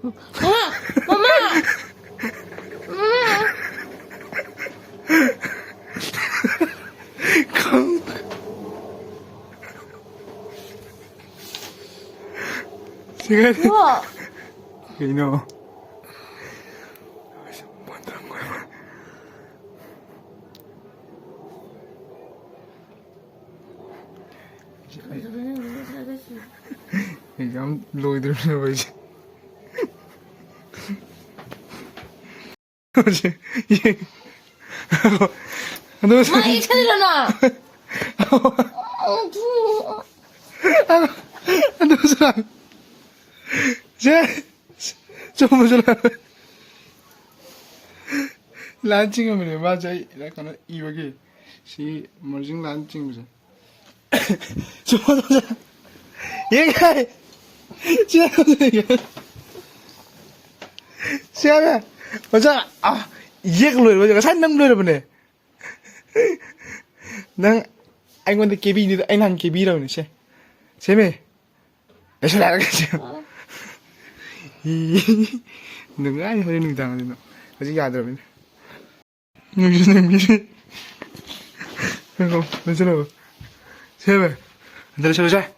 엄마! 강. 제가 우와! 이놈. 뭔데 한 거야? 이제 한 로이 들으려고 이제. 어제 얘. 너 엄마, 이 차리잖아! 너 사람. Coba jalan. Launching हमने बाजा करना ये वाके सी merging launching मुझे. Coba jalan. ये क्या है? Siapa ये? Siapa? Baca ये keluar baca senang keluar bener. Nang anh quan tới kebi ni anh hàng kebi đâu này xem mày. Để sao lại cái gì? 누가 아니 허리 능당하는 너 아직 야들면 여기는 미리 그거 괜찮아 세메 안들 쳐보자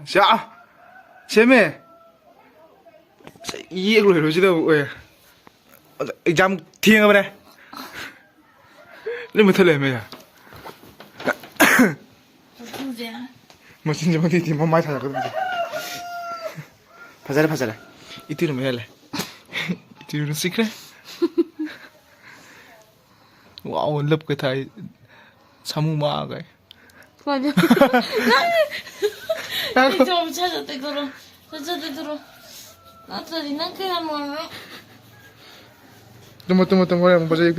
자 세메 이걸로 이러지도 왜 exam thiêng không đây lên một thời mày à mà xin cho thì mà mai thằng cái 파자래 이틀은 왜 할래? 이틀은 시크릿? 와우 럽 그 타이 사무마가 맞아. 나는 좀 찾았대 들어. 나도 난 그냥 뭐. tunggu, mau baca yang